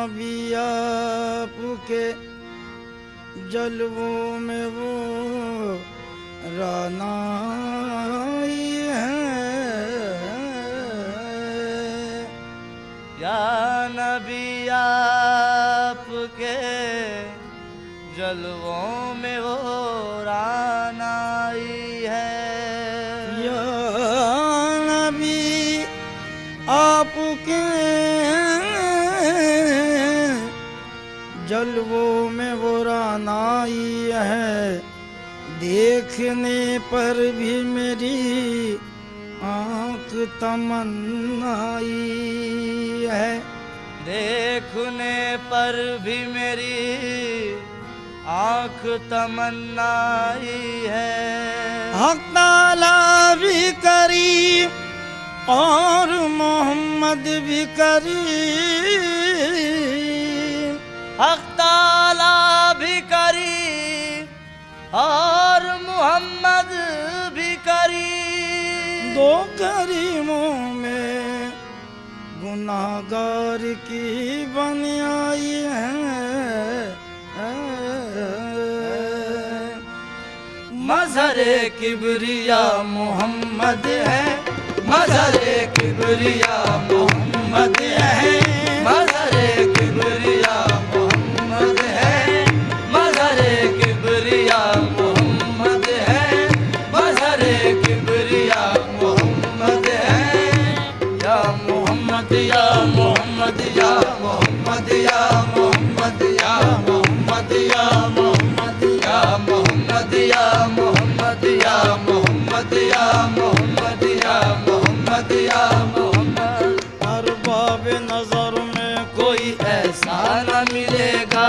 नबी आपके जलवों में वो रानाई है। या नबी आपके जलवों में वो रानाई है। या नबी आपके जलवों में वो रानाई है। देखने पर भी मेरी आँख तमन्नाई है। देखने पर भी मेरी आँख तमन्नाई है। हक ताला भी करीम और मोहम्मद भी करीम। हक ताला भी करीम और मोहम्मद भी करीम। दो करीमों में गुनाहगार की बनियाई है। मज़हरे किबरिया मोहम्मद है। मज़हरे किबरिया मोहम्मद है। मज़हरे किबरिया मोहम्मद है। मज़हरे किबरिया मोहम्मद है। मज़हरे किबरिया मोहम्मद है। या मोहम्मद या मोहम्मद या मोहम्मद या मोहम्मद या मोहम्मद या मोहम्मद या मोहम्मद या मोहम्मद या मोहम्मद या मोहम्मद या मोहम्मद या मोहम्मद। अरबाब नजर में कोई ऐसा न मिलेगा।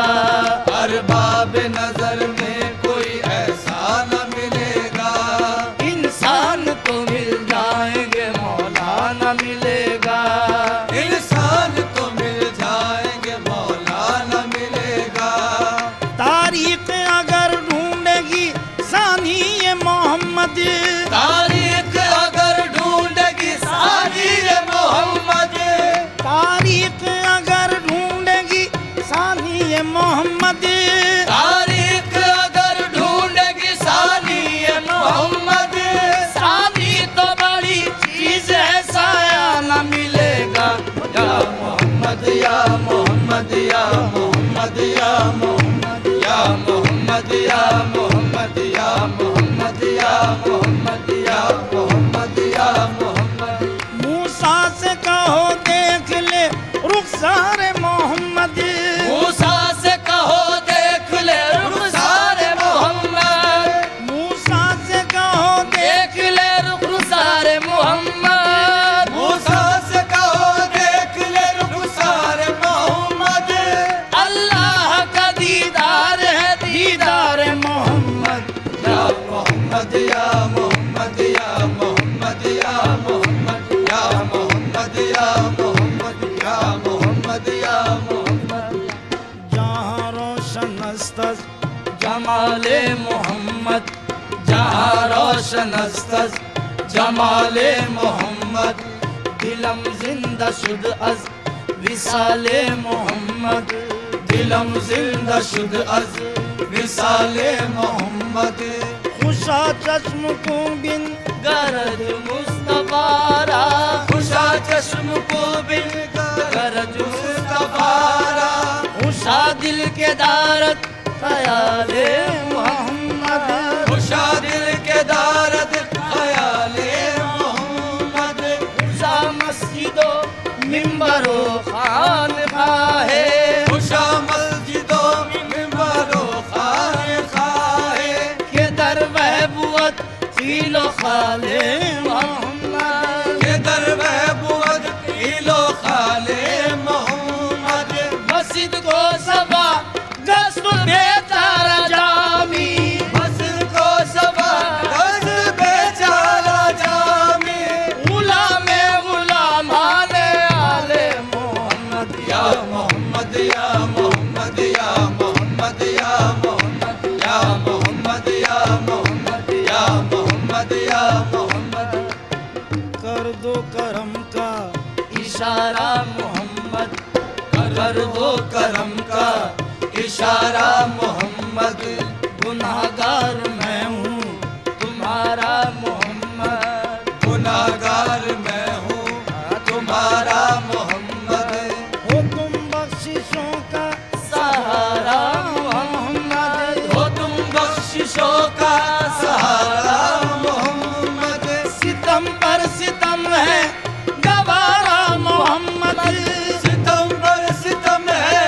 अरबाब नजर में कोई ऐसा न मिलेगा। इंसान तो मिल जाएंगे मौला न मिलेगा। इंसान तो मिल जाएंगे मौला न मिलेगा। तारीख अगर ढूंढेगी सानी ये मोहम्मद। तारीख अगर ढूंढेगी सानी ये मोहम्मद। तारीख अगर ढूंढेगी सानी ये मोहम्मद। तारीख अगर ढूंढेगी सानी ये मोहम्मद। सानी तो बड़ी चीज है साया न मिलेगा। या मोहम्मद या मोहम्मद या मोहम्मद या मोहम्मद या मोहम्मद या मोहम्मद या मोहम्मद या मोहम्मद या मोहम्मद या मोहम्मद। मूसा से कहो देख ले रुखसार मोहम्मद। मूसा से कहो देख ले रुखसार मोहम्मद। मूसा से कहो देख ले रुखसार मोहम्मद। मूसा से कहो देख ले रुखसार मोहम्मद। अल्लाह का दीदार है दीदार मोहम्मद। या मोहम्मद या मोहम्मद या मोहम्मद या मोहम्मद या मोहम्मद या मोहम्मद या मोहम्मद या मोहम्मद। जहाँ रोशन अस्तस जमाले मोहम्मद। जहाँ रोशन अस्तस जमाले मोहम्मद। दिलम जिंदा शुद अज विसाले मोहम्मद। दिलम जिंदा शुद अज विसाले मोहम्मद। खुशा चश्म को बिन गरज मुस्तफारा। खुशा चश्म को बिन गरज मुस्तफारा। खुशा दिल के दारत ख्याले मोहम्मद। खुशा दिल के दारत ख्याले मोहम्मद। खुशा मस्जिदो मिंबरो खानकाहे। खुशा मस्जिदो मिंबरो खानकाहे। के दर महबूबत खीलो खाले मोहम्मद। के दर महबूबत खीलो खाले मोहम्मद। मस्जिद को सबा गस्ब बेचारा जामी। मस्जिद को सबा गस्ब बेचारा जामी। गुलामे गुलाम आले आले मोहम्मद। या मोहम्मद या मोहम्मद या मोहम्मद या मोहम्मद या मोहम्मद या मोहम्मद या मोहम्मद या मोहम्मद। कर दो करम का इशारा मोहम्मद। कर कर दो करम का इशारा मोहम्मद, गुनाहगार मैं हूँ तुम्हारा मोहम्मद, गुनाहगार मैं हूँ तुम्हारा मोहम्मद, हो तुम बख्शिशों का सहारा मोहम्मद, हो तुम बख्शिशों का सहारा मोहम्मद, सितम पर सितम है गवारा मोहम्मद, सितम पर सितम है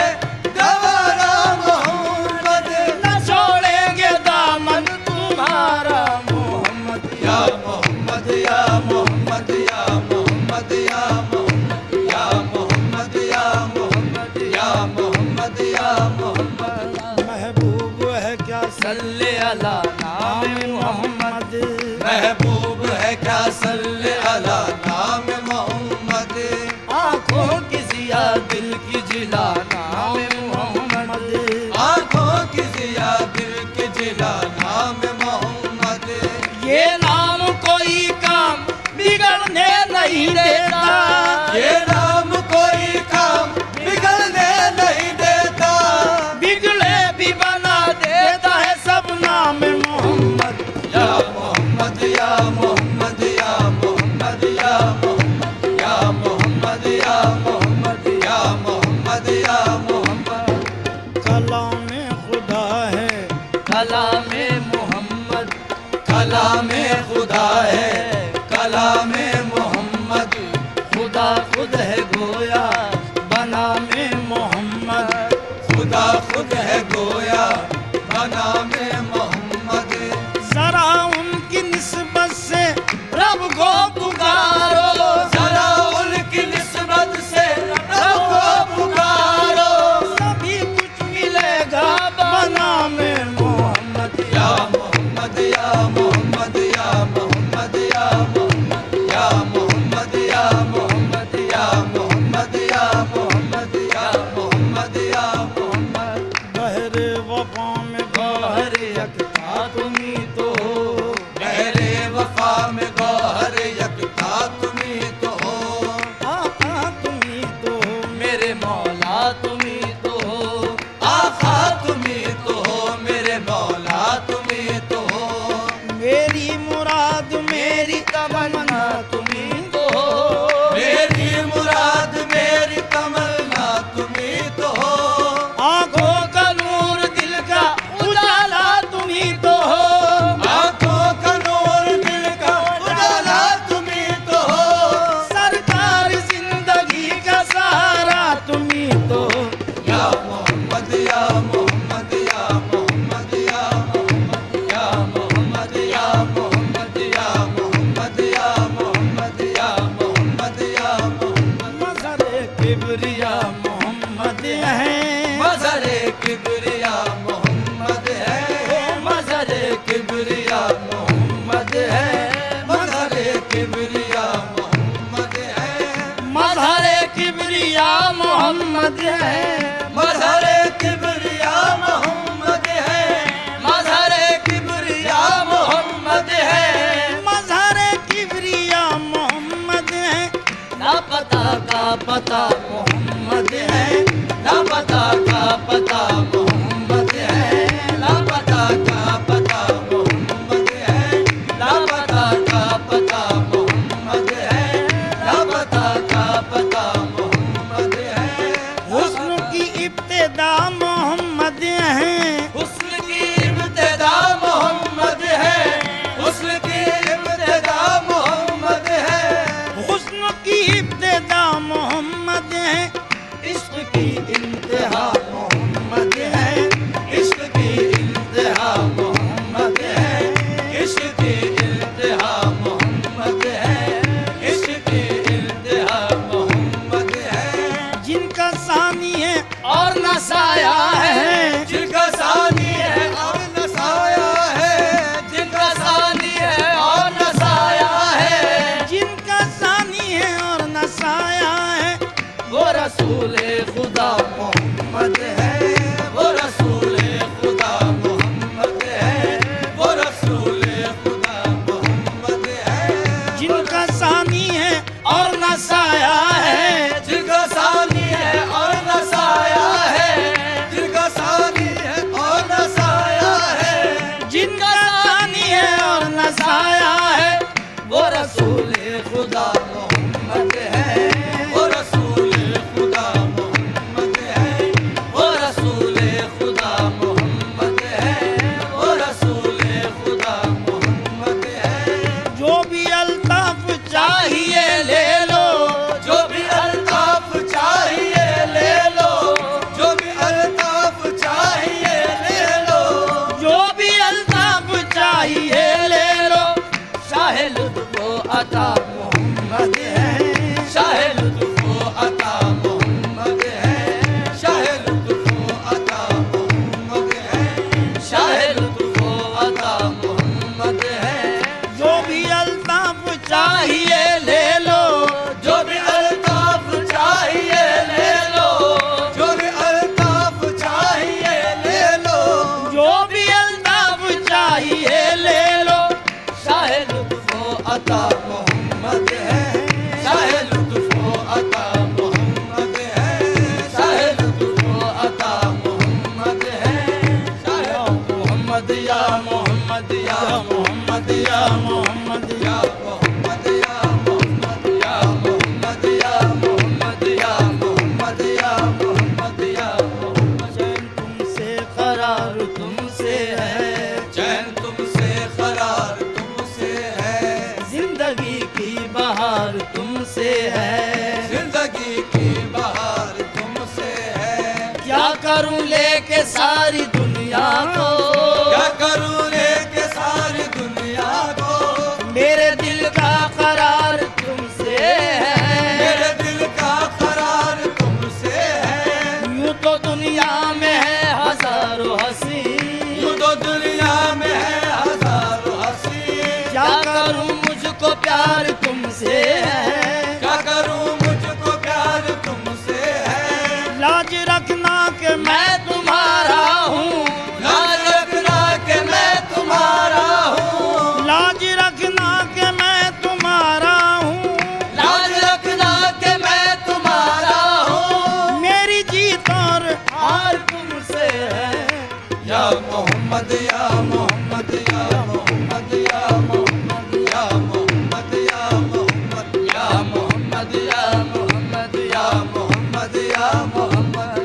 गवारा मोहम्मद, न छोड़ेंगे दामन तुम्हारा मोहम्मद। या मोहम्मद या मोहम्मद या मोहम्मद या मोहम्मद या मोहम्मद या मोहम्मद या मोहम्मद या मोहम्मद, महबूब है क्या सल्ले अला नाम मोहम्मद, महबूब है क्या सल्ले अला नाम मोहम्मद, आँखों की जिया दिल की जिला नाम मोहम्मद, आँखों की जिया दिल की जिला नाम मोहम्मद, ये नाम कोई काम बिगड़ने नहीं देता, ये नाम कोई काम बिगड़ने नहीं देता, बिगड़े भी बना देता है सब नाम मोहम्मद। या मोहम्मद या मोहम्मद या मोहम्मद या मोहम्मद या मोहम्मद या मोहम्मद या मोहम्मद या मोहम्मद, कलाम खुदा है कलाम मोहम्मद, कलाम खुदा है कलाम मोहम्मद, खुदा खुद है गोया बना में मोहम्मद, खुदा खुद है गोया बना में मोहम्मद, जरा उनकी निस्बत से रब को पुकारो, जरा उनकी निस्बत से रब को पुकारो, सभी कुछ मिलेगा बना में मोहम्मद। या मोहम्मद या मोहम्मद या मोहम्मद या मोहम्मद या मोहम्मद या मोहम्मद या मोहम्मद या मोहम्मद या मोहम्मद या मोहम्मद, बहरे वफा में गौहर यकता तुम्ही तो हो, मेरे वफा में गौहर यकता तुम्ही तो हो, आका तुम्ही तो हो, मेरे मौला तुम्ही तो हो, आका तुम्ही तो हो, मेरे मौला तुम्ही तो हो, मेरी मुराद मेरी तमन्ना तुम्ही तो हो, मेरी मुराद मेरी तमन्ना तुम्ही तो हो, आंखों का नूर दिल का उजाला तुम्ही तो हो, आंखों का नूर दिल का उजाला तुम्ही तो हो, सरकार जिंदगी का सहारा तुम्ही तो हो। या मोहम्मद या मोहम्मद या मोहम्मद या मोहम्मद या मोहम्मद या मोहम्मद या मोहम्मद या मोहम्मद या मोहम्मद या मोहम्मद, मजहर किबरिया मोहम्मद है, मज़हरे किबरिया मोहम्मद है, मज़हर किबरिया मोहम्मद है, मज़हरे किबरिया मोहम्मद है, मजहर किबरिया मोहम्मद है, मज़हरे किबरिया मोहम्मद है, मज़हर किबरिया मोहम्मद है, मजहर किबरिया मोहम्मद है, लापता का पता मोहम्मद है, लापता का पता मोहम्मद है, लापता का पता मोहम्मद है, लापता का पता मोहम्मद है, लापता का पता मोहम्मद है, हुस्न की इब्तिदा मोहम्मद है, हुस्न की इब्तिदा मोहम्मद है, हुस्न की इब्तिदा मोहम्मद है, हुस्न की इब्तिदा मोहम्मद है, इश्क की इंतहा मोहम्मद है, इश्क की इंतहा मोहम्मद है, इश्क की इंतहा मोहम्मद है, इश्क की इंतहा मोहम्मद है, जिनका सानी है और नसाया है, जिनका सानी है और नसाया है, जिनका सानी है और जो भी अल्ताफ चाहिए ले लो, जो भी अल्ताफ चाहिए ले लो, जो भी अल्ताफ चाहिए ले लो, जो भी अल्ताफ चाहिए ले लो। शाह लुत्फ़ो अता मोहम्मद है, शाह लुत्फ़ो अता मोहम्मद है, शाह लुत्फ़ो अता मोहम्मद है, शाह लुत्फ़ो अता मोहम्मद है। जो भी अल्ताफ चाहिए ले लो, जो भी अल्ताफ चाहिए ले लो, जो भी अल्ताफ चाहिए ले लो, जो भी अल्ताफ चाहिए ले लो। शाह लुत्फ़ो अता मोहम्मद है, शाह लुत्फ़ो अता मोहम्मद है, शाह लुत्फ़ो अता मोहम्मद है, शाह मोहम्मद या मोहम्मद या मोहम्मद या मोहम्मद या मोहम्मद या मोहम्मद या मोहम्मद या मोहम्मद या मोहम्मद या मोहम्मद या मोहम्मद। चैन तुमसे करार तुमसे है, चैन तुमसे करार तुमसे है, जिंदगी की बहार तुमसे है। जिंदगी की बहार तुमसे है। क्या करूं लेके सारी दुनिया को, क्या करूं लेके सारी दुनिया को, मेरे दिल का करार तुमसे है। मेरे दिल का करार तुमसे है। यूं तो दुनिया में है हजारों हंसी, यूं तो दुनिया में है हजारों हंसी। क्या करूं मुझको प्यार तुमसे है। क्या करूं मुझको प्यार तुमसे है। लाज रखना कि मैं तुम्हारा हूँ, लाज रखना कि मैं तुम्हारा हूँ, लाज रखना कि मैं तुम्हारा हूँ। लाज रखना कि मैं तुम्हारा हूँ। मेरी जीत और हार तुमसे है। या मोहम्मद या मोहम्मद या मोहम्मद या मोहम्मद या मोहम्मद या मोहम्मद या मोहम्मद या मोहम्मद या मोहम्मद या मोहम्मद।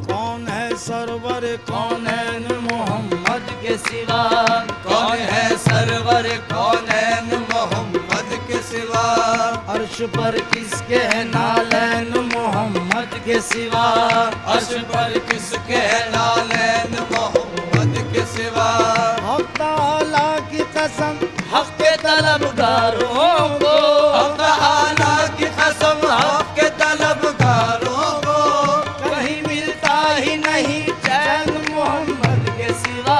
कौन है सरवर कौन है मोहम्मद के सिवा, कौन है सरवर कौन है मोहम्मद के सिवा। अर्श पर किसके है नालैन मोहम्मद के सिवा। अर्श पर किसके नालैन मोहम्मद के सिवा। हक़ तआला की कसम हक़ के तलबगारों को, हक़ तआला की कसम हक़ के तलबगारों को, कहीं मिलता ही नहीं चैन मोहम्मद के सिवा।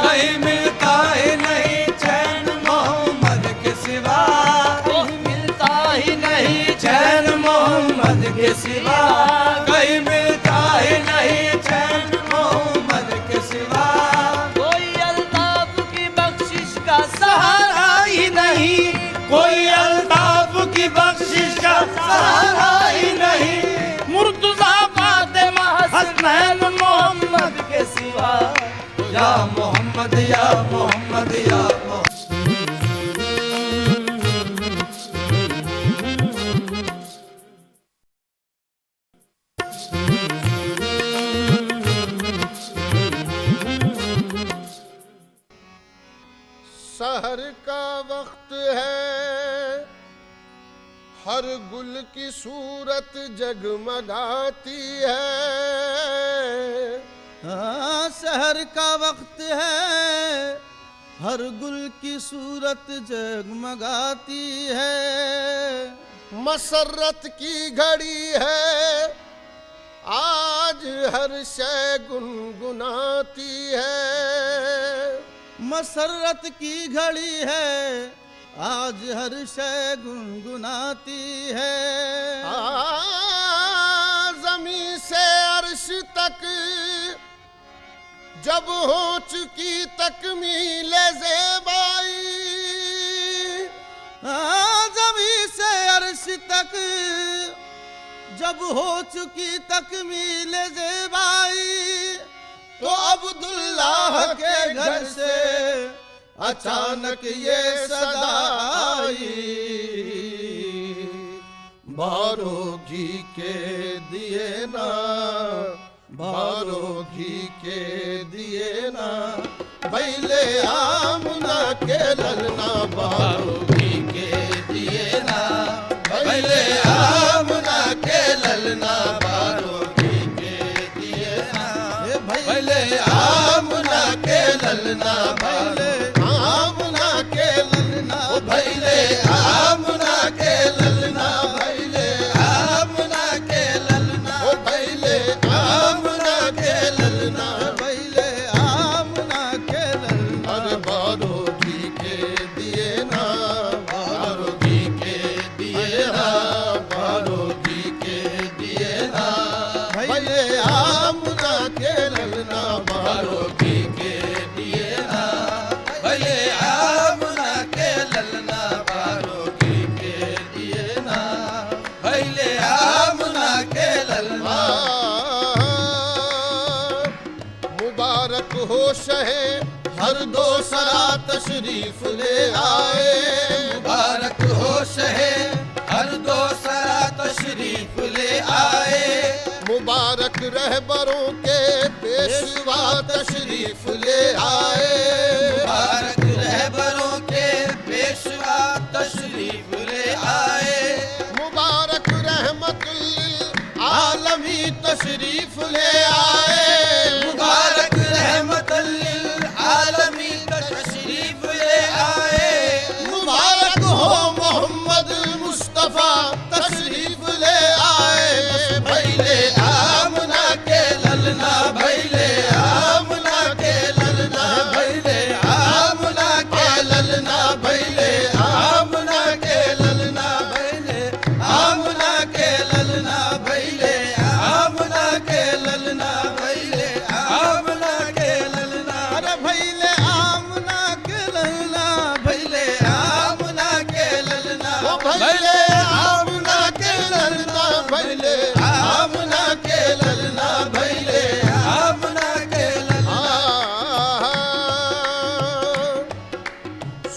कहीं मिलता ही नहीं चैन मोहम्मद के सिवा। कहीं मिलता ही नहीं चैन मोहम्मद के सिवा। कहीं मिलता ही नहीं चैन मोहम्मद के सिवा। कोई अल्ताफ की बख्शिश का सहारा ही नहीं, कोई अल्ताफ की बख्शिश का सहारा ही नहीं। मुर्तज़ा फातिमा हसनैन मोहम्मद के सिवा। या मोहम्मद या मोहम्मद या मोहम्मद। सहर का वक्त है, हर गुल की सूरत जगमगाती है। सहर का वक्त है, हर गुल की सूरत जगमगाती है। मसरत की घड़ी है, आज हर शय गुनगुनाती है। मसरत की घड़ी है, आज हर शय गुनगुनाती है। ज़मीं से अर्श तक जब हो चुकी तकमील ज़ेबाई, ज़मीं से अर्श तक जब हो चुकी तकमील ज़ेबाई, तो अब्दुल्लाह के घर से अचानक ये सदा आई। बारो घी के दिए ना, बारो घी के दिए ना, भैले आमना के ललना बारो घी के दिए ना भैले आमना के ललना बारो घी के दिए ना भैले आमना के ललना भैले आमना के ललना भैले आमना के ललना भैले आमना के ललना भैले आमना के ललना भैले आमना के ललना अरे बारो घी के दिए ना बारो घी के दिए ना बारो घी के दिए ना भैले आमना के ललना बारो घी के दिए ना भैले आमना के ललना बारो घी के दिए ना भैले आमना के ललना मुबारक हो शहे हर दो सरा तशरीफ ले आए मुबारक हो शहे हर दो सरा तशरीफ ले आए मुबारक रहबरों के पेशवा तशरीफ ले आए मुबारक रहबरों के पेशवा तशरीफ ले आए मुबारक रहमतुल आलमी तशरीफ ले आए मुबारक रहमतुल आलमीन तशरीफ ले आए मुबारक हो मोहम्मद मुस्तफा तशरीफ ले आए भैले आमना के ललना भैले आमना के ललना भैले आमना के ललना भैले आमना के ललना भैले आमना के ललना भैले आमना के ललना भैले आमना के ललना अरे भैले आमना के ललना भैले आमना के ललना भैले आमना के ललना भैले आमना के ललना भैले आमना के ललना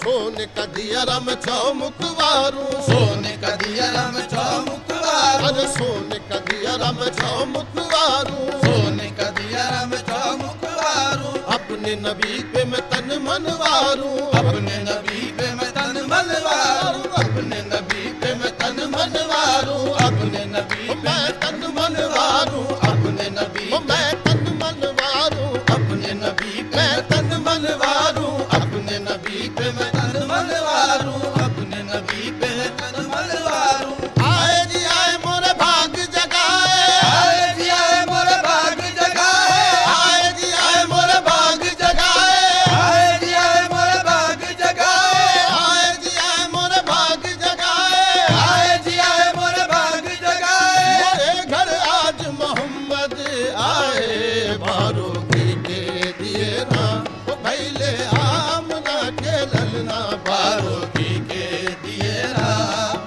सोने का दिया रम चौमुखवारू सोने का दिया रम चौमुखवारू अरे सोने का दिया रम चौमुखवारू सोने का दिया रम चौमुखवारू अपने नबी पे मैं तन मनवारू अपने नबी पे मैं तन मनवारू अपने नबी पे मैं तन मनवारू अपने नबी पे मैं तन मनवारू अपने नबी मैं तन मनवारू अपने नबी पे मैं तन मनवारू अपने नबी पे मैं तन मनवारू अपने नबी पे मैं तन मनवारू आए जी आए मोरे भाग जगाए आए जी आए मोरे भाग जगाए आए जी आए मोरे भाग जगाए आए जी आए मोरे भाग जगाए आए जी आए मोरे भाग जगाए आए जी आए मोरे भाग जगाए मेरे घर आज मोहम्मद आए बारो घी के दिए ना ओ भैले आमना के ललना बारो घी के दिए ना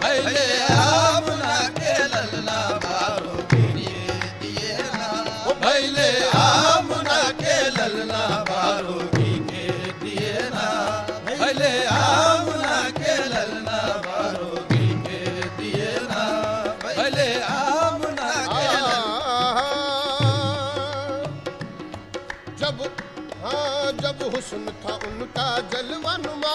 भैले आमना के ललना बारो घी के दिए ना ओ भैले आमना के ललना बारो घी के दिए ना भैले आमना के ललना बारो घी के दिए ना भैले आमना के जब हाँ जब हुस्न था उनका जलवानुमा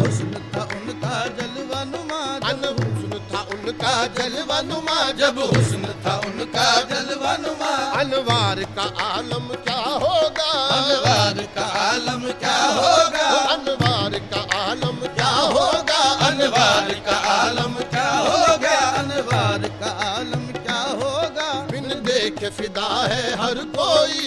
हुस्न था उनका जलवानुमा अन हुस्न था उनका जलवानुमा जब हुस्न था उनका जलवानुमा अनवार का आलम क्या होगा अनवार का आलम क्या होगा अनवार का आलम क्या होगा अनवार का आलम क्या होगा अनवार का आलम क्या होगा बिन देखे फिदा है हर कोई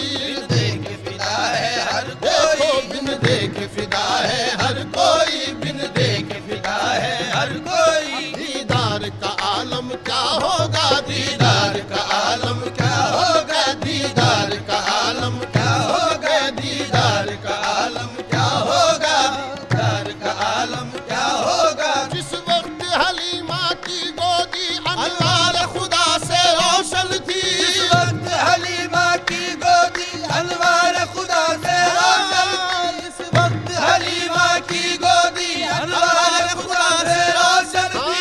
देख फिदा है हर देखो कोई बिन देखे फिदा है हर कोई बिन देखे फिदा है हर कोई दीदार का आलम क्या होगा दीदार का आलम क्या होगा दीदार का आलम क्या होगा दीदार का आलम क्या होगा दीदार का आलम क्या होगा जिस वक्त हलीमा की गोदी अनवार खुदा से रोशन थी जिस वक्त हलीमा की गोदी अनवार खुदा से रोशन इस वक्त हलीमा की गोदी अनवार खुदा से रोशन थी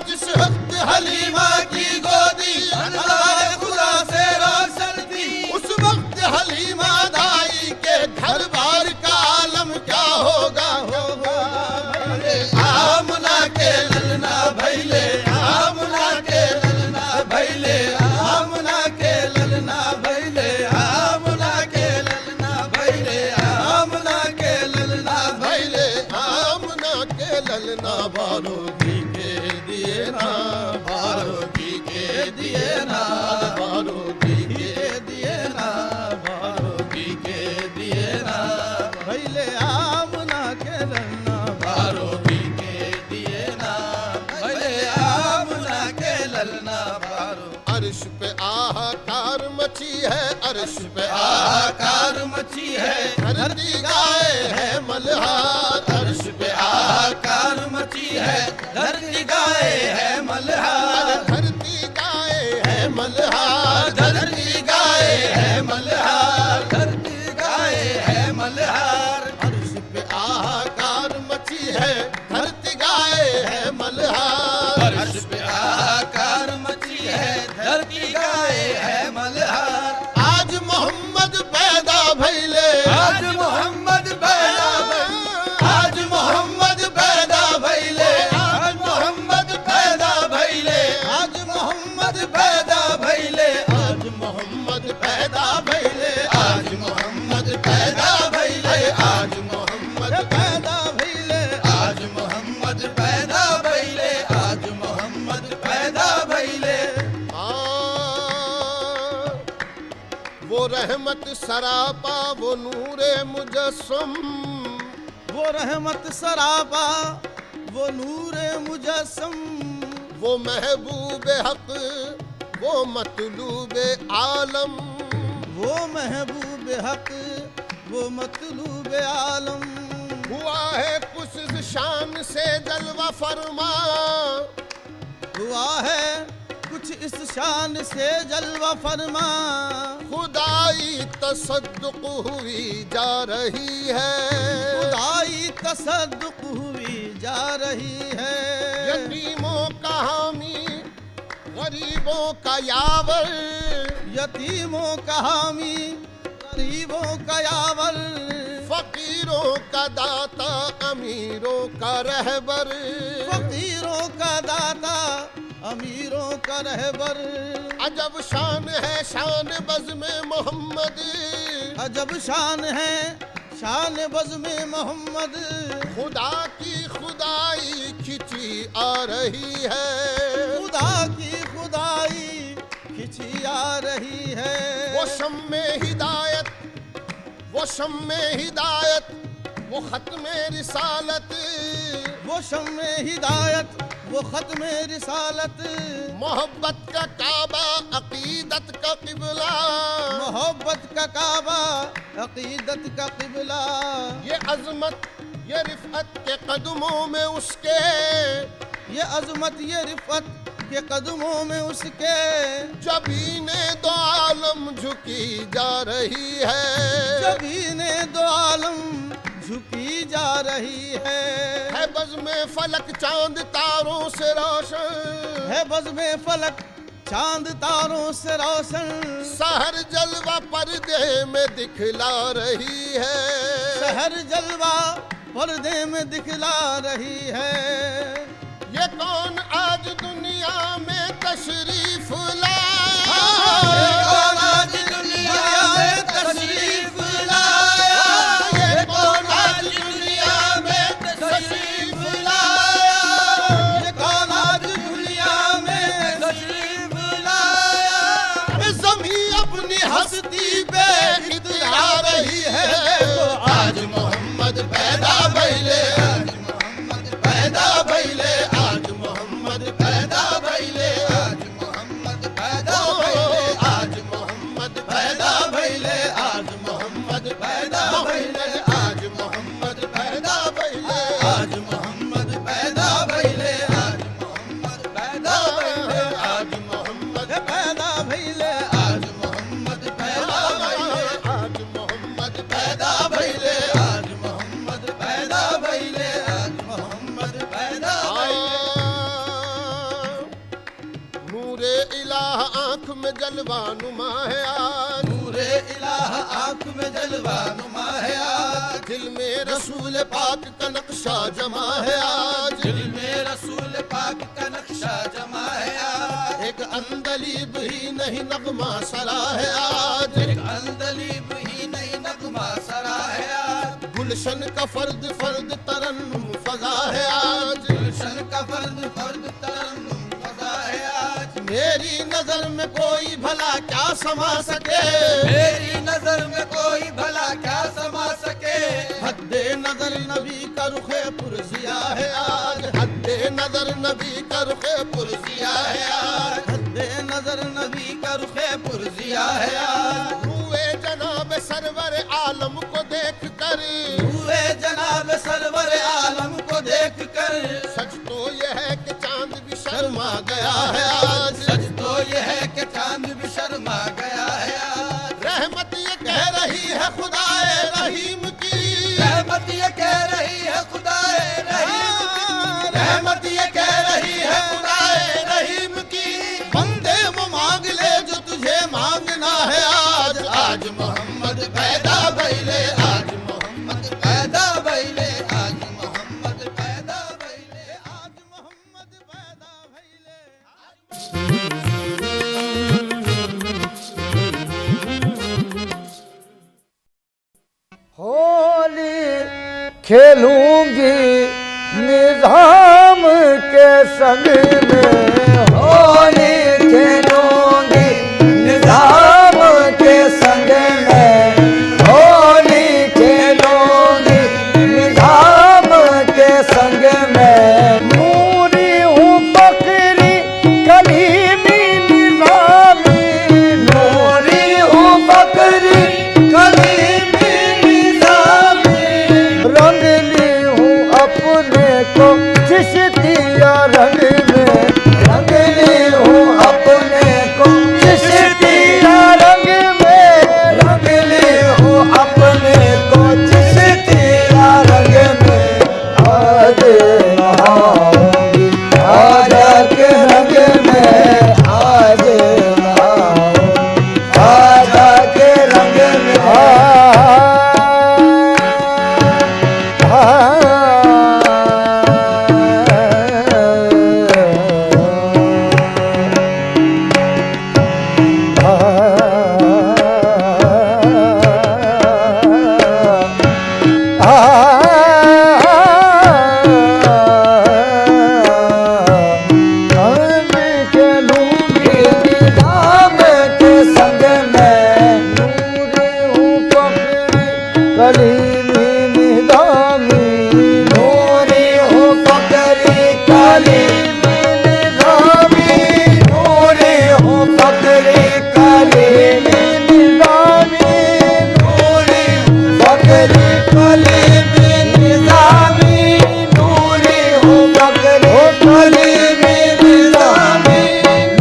जिस वक्त हलीमा की घी के दिए ना बारो घी के दिए ना भैले आमना के ललना बारो घी के दिए ना भले आमना के ललना बारो अर्श पे आहाकार मची है, अर्श पे आकार मची है धरती गाए है मल्हार, अर्श पे आकार मची है धरती गाए है मल्हार धरती गाए है मल्हार, धरती गाए है मल्हार धरती गाए है मल्हार अर्श पे आहाकार मची है, धरती गाए है मल्हार। अर्श पे आकार मची है धरती गाए है मल्हार आज मोहम्मद पैदा भइले, आज मोहम्मद पैदा भइले आज मोहम्मद पैदा भइले आज मोहम्मद पैदा भइले आज मोहम्मद पैदा भइले आज मोहम्मद पैदा भइले, आज मोहम्मद पैदा भइले आज मोहम्मद पैदा भैले आज मोहम्मद पैदा भइले आज मोहम्मद पैदा भइले वो रहमत सरापा वो नूरे मुजस्सम, वो रहमत सराबा वो नूरे मुजस्सम वो महबूब हक वो मतलूब आलम, वो महबूब हक वो मतलूब आलम हुआ है कुछ इस शान से जलवा फरमा, हुआ है कुछ इस शान से जलवा फरमा खुदाई तसद्दुक हुई जा रही है, खुदाई तसद्दुक हुई जा रही है यतीमों का हामी गरीबों का यावर, यतीमों का हामी गरीबों का यावर फकीरों का दाता अमीरों का रहबर, फकीरों का दाता अमीरों का रहबर अजब शान है शान बज़ में मोहम्मद, अजब शान है शान बज़ में मोहम्मद खुदा की खुदाई खिंची आ रही है, खुदा की खुदाई खिंची आ रही है वो शम्मे हिदायत वो शम्मे हिदायत वो खत्मे रिसालत, वो शम्मे हिदायत वो खत्मे रिसालत मोहब्बत का काबा अकीदत का किबला, मोहब्बत का काबा अकीदत का किबला ये अजमत ये रिफत के कदमों में उसके, ये अजमत ये रिफत के कदमों में उसके जबीने दो आलम झुकी जा रही है, जबीने दो आलम झुकी जा रही है बज़ में फलक चांद तारों से रोशन, है बज़ में फलक चांद तारों से रोशन सहर जलवा पर्दे में दिखला रही है, शहर जलवा पर्दे में दिखला रही है ये कौन आज दुनिया में तशरीफ ये लाया, कौन आज दुनिया में तशरीफ लाया ये कौन आज दुनिया में तशरीफ लाया ये कौन आज दुनिया में तशरीफ लाया ज़मीं अपनी हस्ती पे इतरा रही है, आज मोहम्मद पैदा भइले आज मोहम्मद पैदा भइले आज मोहम्मद पैदा भइले आज मोहम्मद पैदा भइले आज मोहम्मद पैदा भइले आज मोहम्मद पैदा भइले आज मोहम्मद पैदा भइले आज मोहम्मद पैदा भइले आज मोहम्मद पैदा भइले आज मोहम्मद पैदा भइले आज मोहम्मद पैदा भइले आज मोहम्मद पैदा भइले आज मोहम्मद पैदा भइले आज मोहम्मद पैदा नूरे इलाह आँख में जलवा नुमा है आज, नूरे इलाह आँख में जलवा नुमा है आज दिल में रसूल पाक का नक्शा जमा है आज, दिल में रसूल पाक का नक्शा जमा है आज एक अंदलीब ही नहीं नगमा सरा है आज, एक अंदलीब ही नहीं नगमा सरा है आज गुलशन का फर्द फर्द तरन्नुम फजा है आज, गुलशन का फर्द फर्द तरन्नुम फजा है आज मेरी नजर नजर में कोई भला क्या समा सके, मेरी नजर में कोई भला क्या समा सके। हद्दे नजर नबी का रुखे पुरजिया है आज, हद्दे नजर नबी का रुखे पुरजिया है आज, हद्दे नजर नबी का रुखे पुरजिया है आज। हुए जनाब सरवर आलम को देख कर, हुए जनाब सरवर आलम को देख कर, सच तो यह है कि चांद भी शर्मा गया है आज, सच तो यह है कि चांद भी शर्मा गया है आज। रहमत ये कह रही है खुदाए रहीम की, रहमत ये कह रही है खुदाए रहीम की, रहमत ये कह रही है खुदाए रहीम की, बंदे वो मांग ले जो तुझे मांगना है आज। आज मोहम्मद पैदा भइले, आज मोहम्मद पैदा भइले, आज मोहम्मद पैदा भइले, आज मोहम्मद पैदा भइले। होली खेलूंगी निजाम के संग में, होली खेलूंगी निजाम के संग में, होली खेलूंगी निजाम के संग में। नूरी हूँ बकरी कलीमी निजामी, नूरी हूँ बकरी कलीमी निजामी, रंग ली हूँ अपने को चिश्तिया रंग में, रंग ली हूँ अपने को चिश्तिया रंग में, रंग ली हूँ अपने को चिश्तिया रंग में। आज नहाऊंगी आजा के रंग में, आज नहाऊंगी आजा के रंग में। कलीमी निजामी, नूरी हूँ बकरी कलीमी निजामी, नूरी हूँ बकरी कलीमी निजामी, नूरी हूँ बकरी कलीमी निजामी, नूरी हूँ बकरी कलीमी निजामी,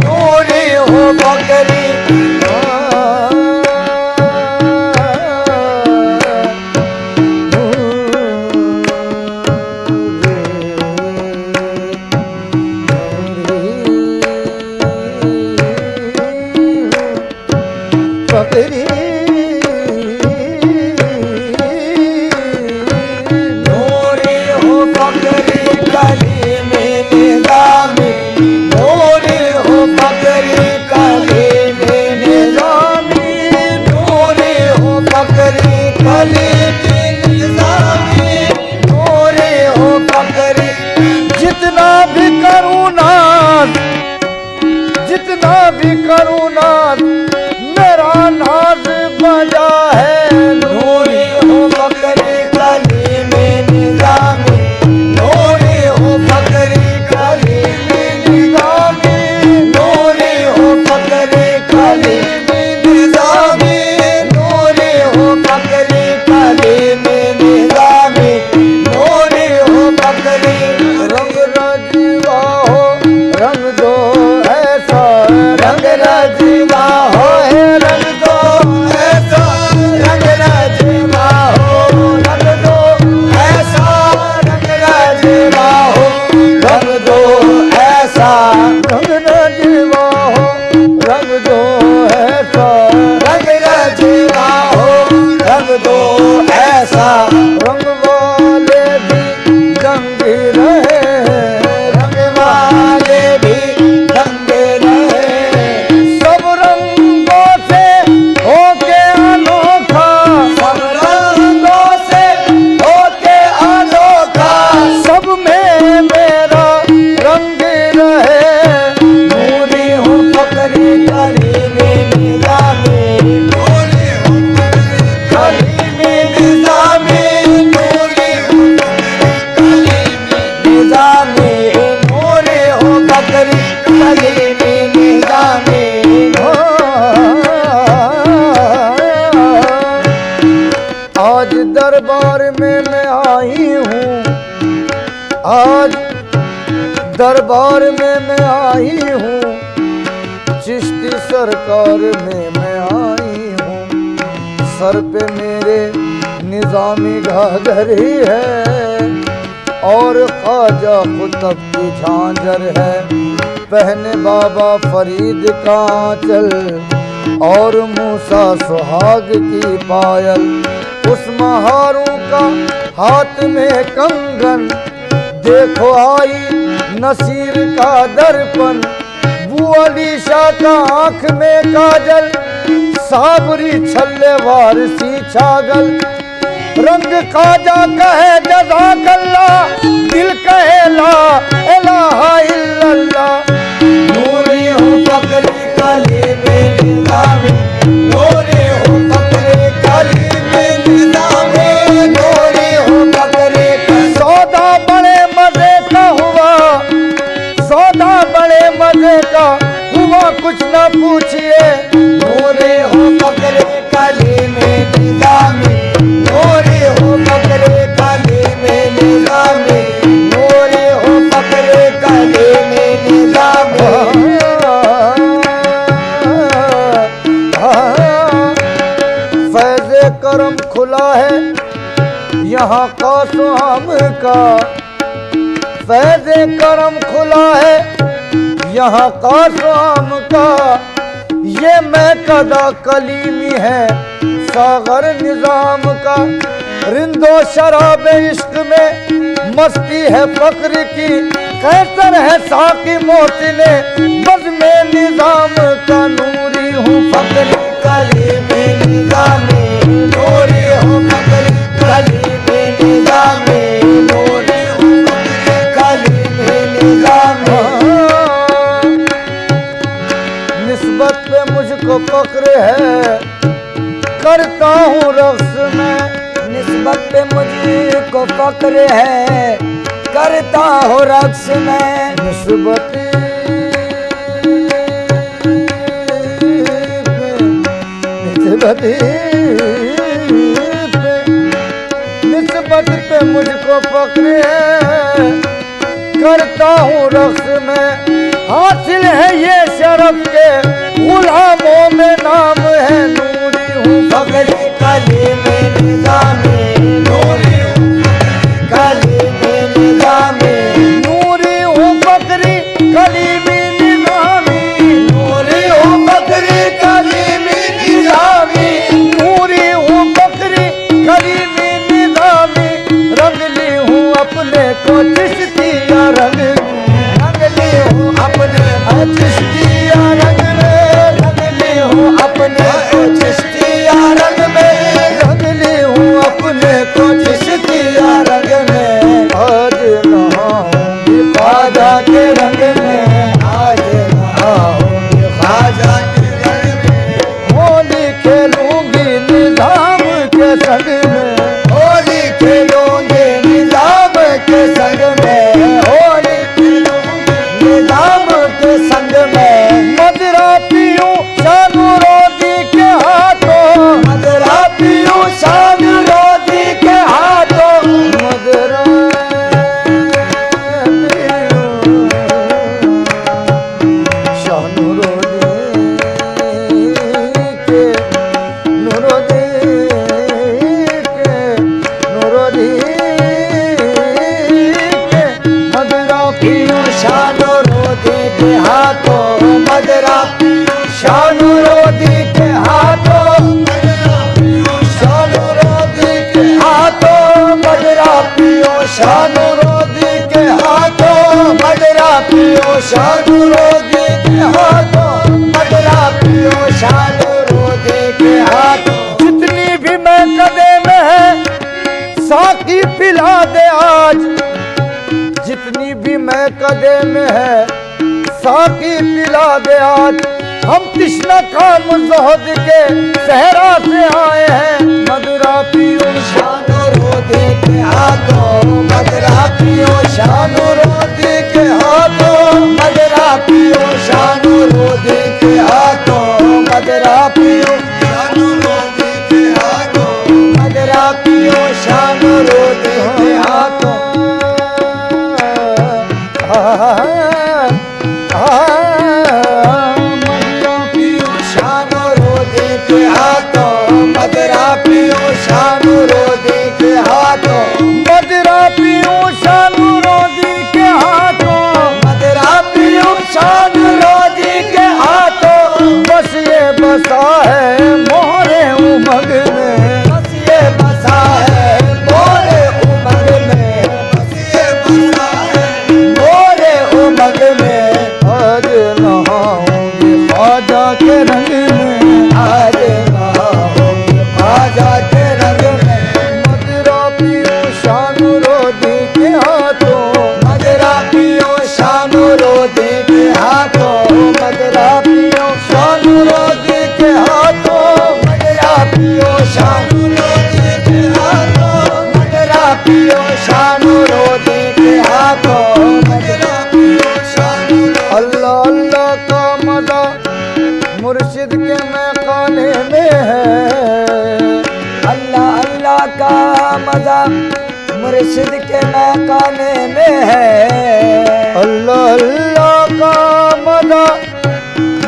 नूरी हूँ बकरी। बकरी नूरी हूँ बकरी कलीमी निजामी, नूरी हूँ बकरी कलीमी निजामी, नूरी हूँ बकरी कलीमी निजामी, नूरी हूँ बकरी। जितना भी करूँ नाज, जितना भी करूँ नाज, मेरा नाज दरबार में मैं आई हूँ, आज दरबार में मैं आई हूँ, चिश्ती सरकार में मैं आई हूँ। सर पे मेरे निजामी घाघरी है और ख्वाजा कुतुब की झांझर है। पहने बाबा फरीद का आंचल और मूसा सुहाग की पायल। उस महारू का हाथ में कंगन, देखो आई नसीर का दर्पण। बुअली शाह का आंख में काजल, साबरी छल्ले वारसी छागल। रंग खाजा कहे जज़ाकल्ला, दिल कहे ला इलाहा इल्लल्लाह। नूरी हूँ फकरे काली में निज़ामे, नूरी हूँ फकरे काली में निज़ामे, नूरी हूँ फकरे काली। सौदा बड़े मजे का हुआ, सौदा बड़े मजे का हुआ, कुछ ना पूछिए। नूरी हूँ फकरे काली में निज़ामे, नूरी हूँ फकरे काली में निज़ामे, नूरी हूँ फकरे काली में निज़ामे। फैज़े करम खुला है यहाँ का सुहाम का, फैज़े करम खुला है यहाँ का सुहाम का। ये मैं कदा कलीमी है सागर निजाम का। रिंदो शराब इश्क में मस्ती है फक्र की, कैसर है साकी मोहसिने बज़ में निजाम का। नूरी हूँ फकरे काली में निज़ामे, नूरी हूँ फकरे काली में निज़ामे, नूरी हूँ फकरे काली में निज़ामे। निस्बत पे मुझको फक्र है, करता हूँ रक्स में। निस्बत पे मुझको फक्र है, करता हूँ रक्स में। निस्बत निस्बत पे मुझको फक्र है, करता हूँ रक्स में। हासिल है ये शरफ के गुलामों में नाम है। नूरी हूँ फकरे काली में निज़ामे, नूरी हूँ काली में निज़ामे, नूरी हूँ फकरी कलीमी निज़ामी, नूरी हूँ फकरे काली में निज़ामे, नूरी हूँ फकरी कलीमी निज़ामी। रंग ली हूँ अपने को चिश्तिया रंग, रंग ली हूँ अपने चिश्तिया रंग में, रंग ली हूँ अपने चिश्तिया रंग में, रंग ली हूँ अपने को चिश्तिया रंग में। आज नहाऊंगी ख्वाजा के रंग में, आज नहाऊंगी ख्वाजा के रंग में। होली खेलूंगी निजाम के संग में, होली खेलूंगी निज़ाम के संग में, होली खेलूंगी निज़ाम के संग में। मदरा पीऊं शानू रोदी के हाथों, मदरा पीऊं शान रोदी के हाथों, मदरा पीऊं शानू रोदी के, नुरोदी के, नुरोदी के। मदरा पीऊं शान रोदी के हाथों, मदरा शान रोदी के हाथों, शान रोदी के हाथों, मदरा पीऊं शान रोदी के हाथों, मदरा पीऊं शान रोदी के हाथों, मदरा पीऊं शान रोदी के हाथों। जितनी भी मैं कदे में है साकी पिला दे आज, जितनी भी मैं कदे में है साकी पिला दे आज। हम तिश्ना काम ज़ोहद के सहरा से आए हैं। मदरा पीऊं शान रोदी के हाथों, मदरा पीऊं शान रोदी के हाथों, मदरा पीऊं शान रोदी के हाथों, मदरा पीऊं शान रोदी के हाथों, मदरा पीऊं शान मजा मुर्शिद के महकाने में है। अल्लाह अल्लाह का मजा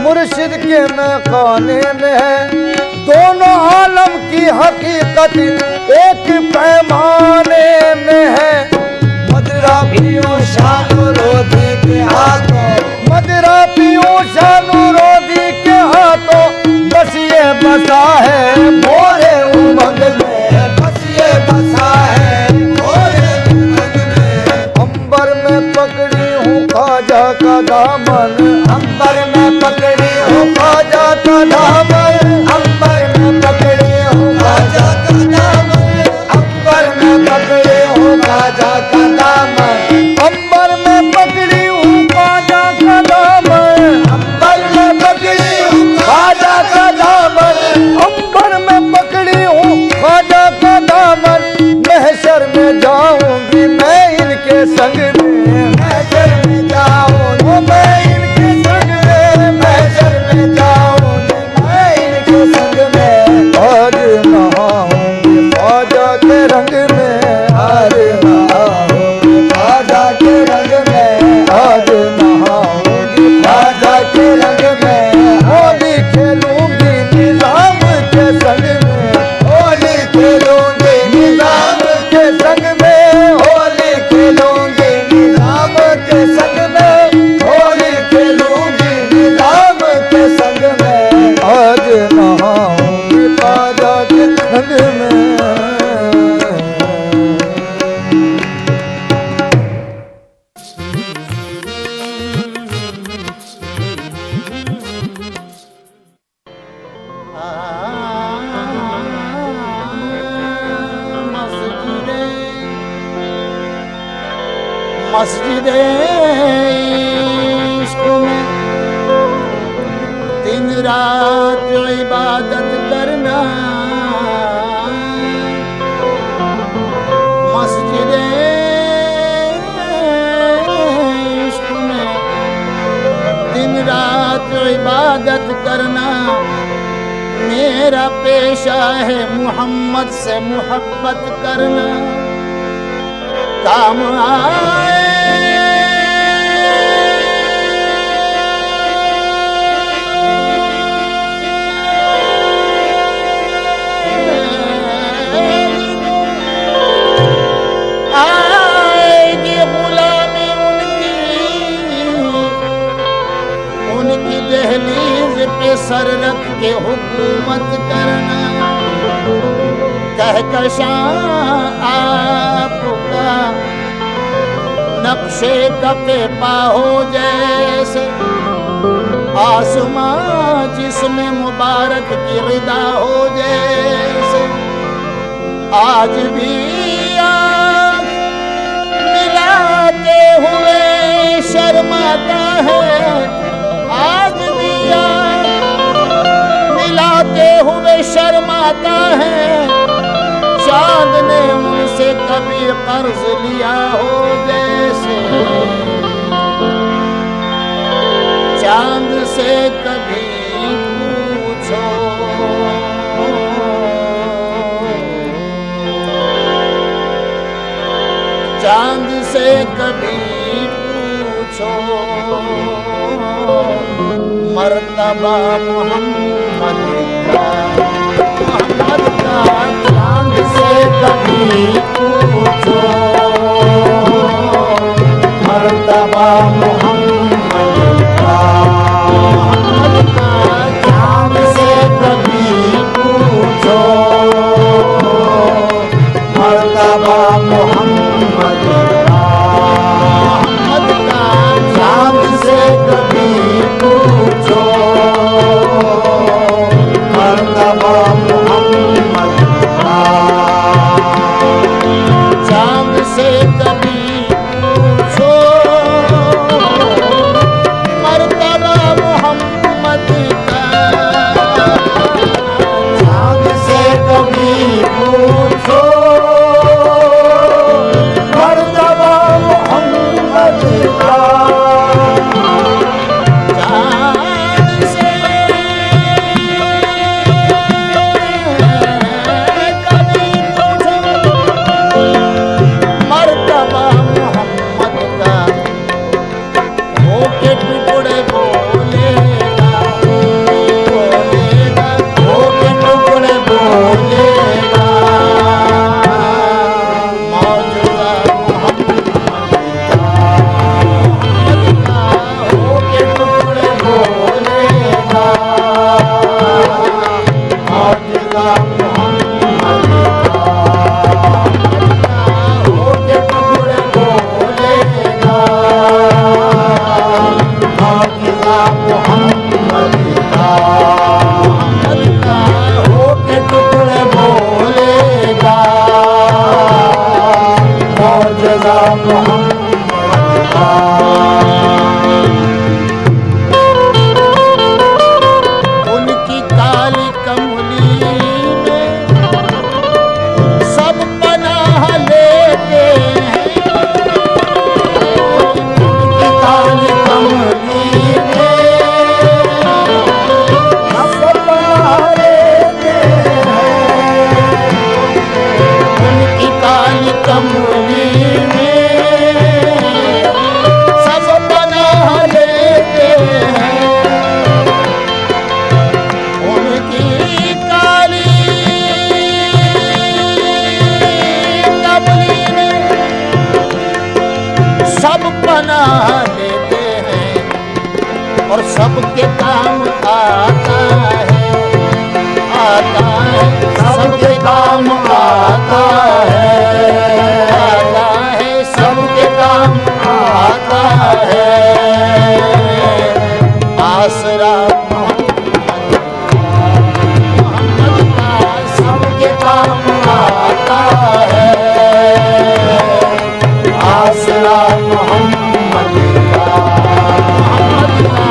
मुर्शिद के महकाने में है। दोनों आलम की हकीकत एक पैमाने में है। मदरा पियो शानो रोधी के हाथों, मदरा पियो शानो रोधी के हाथों, बस ये बसा है मोरे उमंग में, बस ये बसा है मोरे उमंग में। अंबर में पकड़ी हूँ ख्वाजा का दामन, अंबर में पकड़ी हूँ ख्वाजा का दामन, अंबर में पकड़ी हूँ ख्वाजा का दामन, अंबर में पकड़ी हूँ ख्वाजा का दामन, अंबर में पकड़ी हूँ ख्वाजा का दामन, अंबर में पकड़ी हूँ ख्वाजा का दामन, अंबर में पकड़ी हूँ ख्वाजा का दामन। महशर में जाऊंगी मैं इनके संग में, महशर में जाऊंगी मैं इनके संग में, महशर में जाऊंगी मैं इनके संग में। आज नहाऊंगी ख्वाजा के रंग में, आज नहाऊंगी ख्वाजा के रंग में, आज नहाऊंगी ख्वाजा के रंग में। होली खेलूंगी निजाम के संग में, होली खेलूंगी निजाम के संग में, होली खेलूंगी निजाम के संग में, होली खेलूंगी निजाम के संग में। आज नहाऊंगी ख्वाजा के रंग में। मस्जिदे इश्क में दिन रात इबादत करना, मस्जिदे इश्क में दिन रात इबादत करना मेरा पेशा है। मोहम्मद से मोहब्बत करना काम आएगी गुलामी उनकी दहलीज पे सर रख के हुकूमत करना। कहकशां आपका नक्शे कपे पाहो जैसे, आसमां जिसमें मुबारक की रिदा हो जैसे। आज भी आँख मिलाते हुए शर्माता है, आज भी आँख मिलाते हुए शर्माता है। चांद ने उनसे कभी कर्ज लिया हो जैसे, चांद से कभी पूछो चांद से कभी पूछो मर्तबा मोहम्मद का, मोहम्मद का चांद से कभी पूछो मर्तबा मोहम्मद का, मोहम्मद का चांद से कभी पूछो मर्तबा मोहम्मद का, मोहम्मद का चांद से कभी पूछो का मोहम्मद का होके टुकड़े बोलेगा हाफिज़ा मोहम्मद का होके टुकड़े बोलेगा मौजज़ा मोहम्मद का। उनकी काली कमली में सब पनाह लेते हैं उनकी काली कमली में सब पनाह लेते हैं उनकी काली कमली में सब पनाह लेते हैं उनकी काली कमली में सब पनाह लेते हैं और सबके काम आता है सबके काम आता है सबके काम आता है आसरा मोहम्मद का सबके काम आता है आसरा मोहम्मद का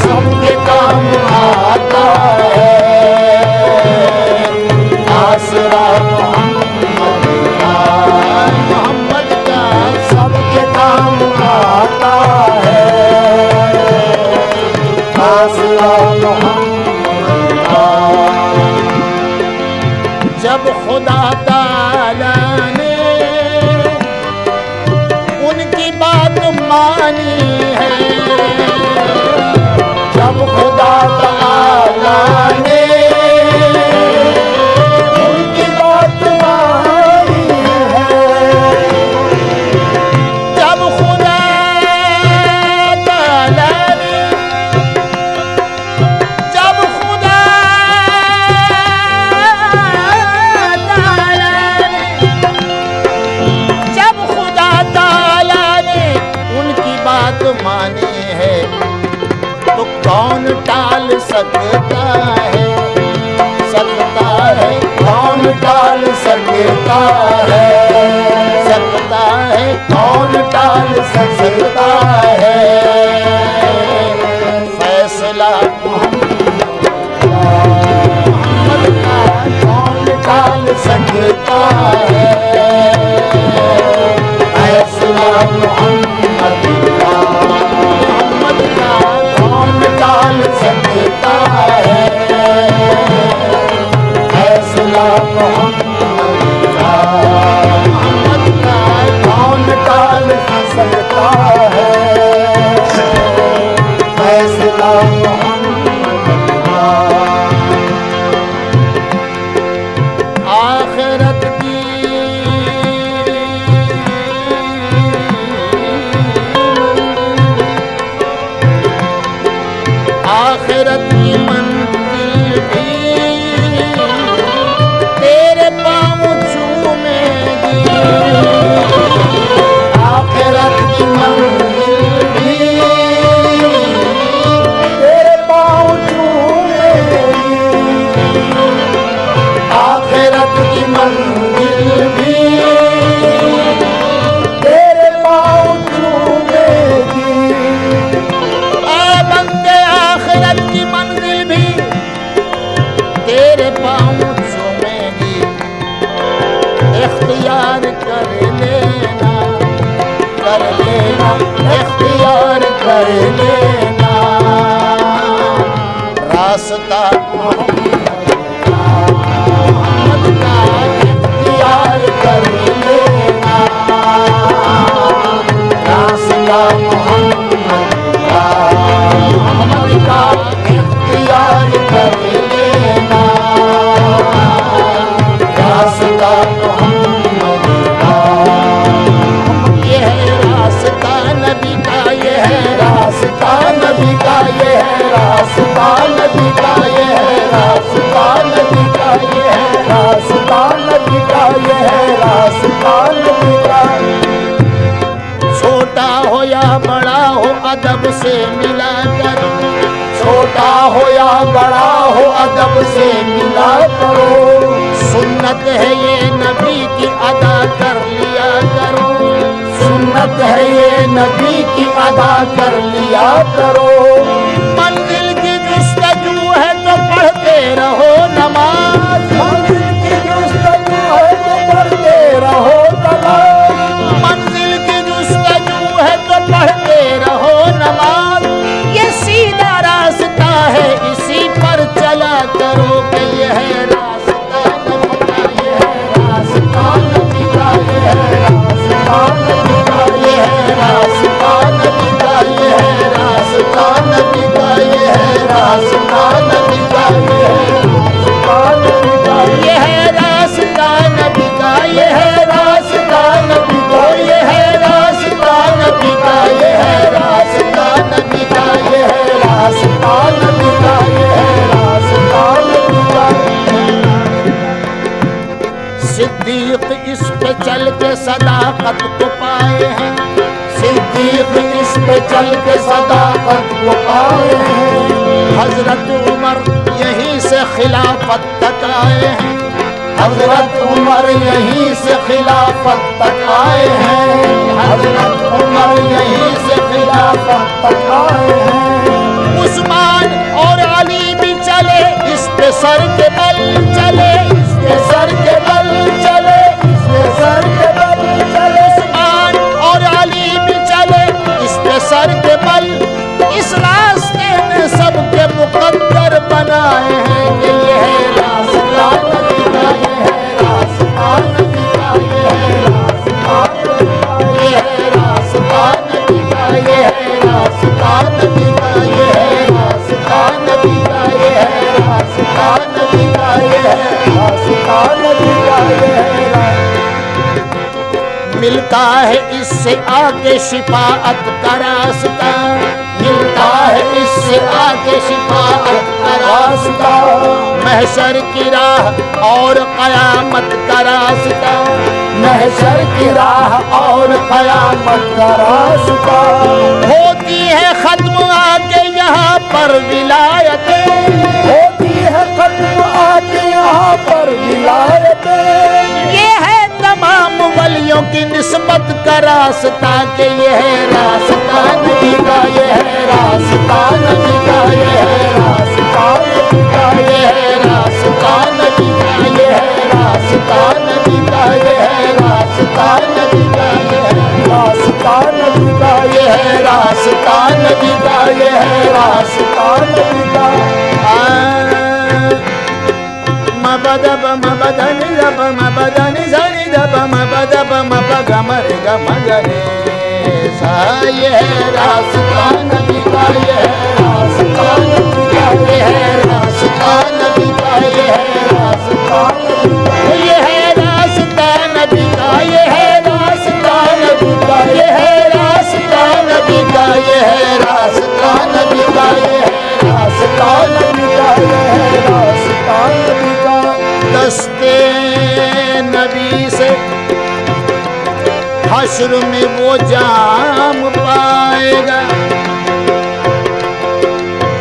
सबके काम आता है आसरा मोहम्मद का सबके काम आता है आसरा मोहम्मद का। जब खुदा ताला ने उनकी बात मानी है जब खुदा ताला ने उनकी बात मानी है जब खुदा ताला ने जब खुदा ताला ने जब खुदा ताला ने उनकी बात मानी है तो कौन टाल सकता है कौन टाल सकता है कौन टाल सकता है फैसला मोहम्मद का कौन टाल सकता है फैसला मोहम्मद का कौन टाल सकता है फैसला मोहम्मद का कौन टाल सकता है फैसला मोहम्मद का। आखिरत की आखिरत की मंजिल भी तेरे पाँव चूमेगी आखिरत की मंजिल भी तेरे पाँव चूमेगी आखिरत की मंजिल भी तेरे पाँव चूमेगी बंदे आखिरत की मंजिल भी तेरे पाँव चूमेगी इख्तियार कर लेना इख्तियार कर लेना रास्ता मोहम्मद का इख्तियार कर लेना रास्ता मोहम्मद का इख्तियार कर लेना रास्ता मोहम्मद का। ये है रास्ता नबी का ये है रास्ता बड़ा हो अदब से मिला करो। सुन्नत है ये नबी की अदा कर लिया करो। सुन्नत है ये नबी की अदा कर लिया करो। मंजिल की जुस्तजू है तो पढ़ते रहो नमाज। मंजिल की जुस्तजू है तो पढ़ते रहो नमाज। मंजिल की जुस्तजू है तो पढ़ते रहो नमाज। ये सीधा रास्ता है इसी पर चला करो कि यह है रास्ता नबी का, यह है रास्ता नबी का, यह है रास्ता नबी का, यह है रास्ता नबी का, यह है रास्ता नबी का, यह है रास्ता नबी का, यह है रास्ता नबी का, यह है रास्ता नबी का, यह है रास्ता नबी का, यह है रास्ता नबी का, यह है रास्ता नबी का, यह है रास्ता नबी का। सिद्दीक इस पे चल के सदाकत को पाए हैं। सिद्दीक इस पे चल के सदाकत को पाए हैं। हजरत उमर यहीं से खिलाफत तक आए हैं। हजरत उमर यहीं से खिलाफत तक आए हैं। हजरत उमर यहीं से खिलाफत तक आए हैं। उस्मान और अली भी चले इस पे सर के बल चले, इस पे सर के बल चले, इस पे सर के बल चले। उस्मान और अली भी चले इस पे सर के बल। इस रास्ते में सबके मुकद्दर बनाए हैं कि ये है रास्ता नबी का, ये है रास्ता नबी का, ये है रास्ता नबी का, ये है रास्ता नबी का, ये है रास्ता नबी का, ये है रास्ता नबी का, ये है रास्ता नबी का, ये है रास्ता नबी का, ये है। मिलता है इससे आगे शिफाअत का रास्ता, मिलता है इससे आगे शिफाअत का रास्ता। महशर की राह और कयामत का रास्ता, महशर की राह और कयामत का रास्ता। होती है खत्म आके यहाँ पर विलायतें, होती है खत्म आके यहाँ पर विलायतें। ये है तमाम वलियों की निस्बत का रास्ता कि ये है रास्ता नबी का, ये है रास्ता नबी का, ये है रास्ता नबी का, ये है रास्ता नबी का, ये है रास्ता नबी का, ये है रास्ता नबी का, ये है रास्ता नबी का, ये है रास्ता नबी का, ये है रास्ता नबी का। मबदब मबदन जब मबदन जनि जब मबदब मबगमर गमगरे सा। ये है रास्ता नबी का, ये है रास्ता नबी का, ये है रास्ता नबी का, ये है रास्ता नबी का, ये है रास्ता नबी का, ये है रास्ता नबी का, ये है रास्ता नबी का, ये है रास्ता नबी का, ये है रास्ता नबी का, ये है रास्ता नबी का। दस्ते नबी से हश्र में वो जाम पाएगा,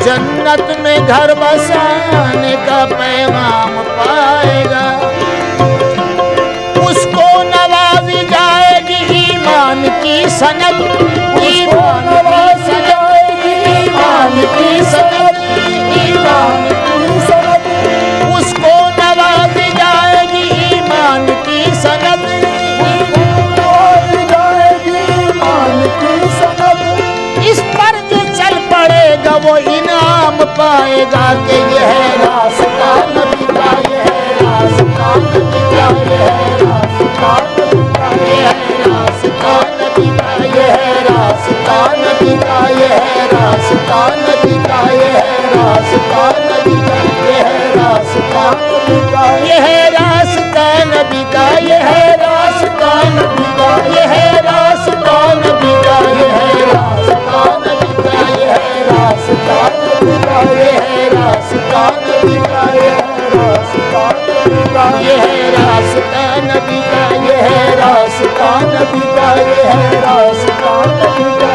जन्नत में घर बसाने का पैगाम पाएगा। उसको नवाजी जाएगी ईमान की सनद, ईमान की सनद, ईमान की सनद, ईमान की सनद। उसको नवाजी जाएगी ईमान की सनद, इस पर जो चल पड़ेगा वो इनाम पाएगा कि यह है रास्ता नबी का, यह है रास्ता नबी का, यह है रास्ता नबी का, यह है रास्ता नबी का, यह है रास्ता नबी का, यह है रास्ता नबी का, यह है रास्ता नबी का, यह है रास्ता नबी का, यह है रास्ता नबी का, यह है रास्ता नबी का, यह है रास्ता नबी का, यह है रास्ता नबी का, यह है रास्ता नबी का, यह है रास्ता नबी का, यह है रास्ता नबी का, यह है रास्ता नबी का, यह है रास्ता नबी का, यह है रास्ता नबी का।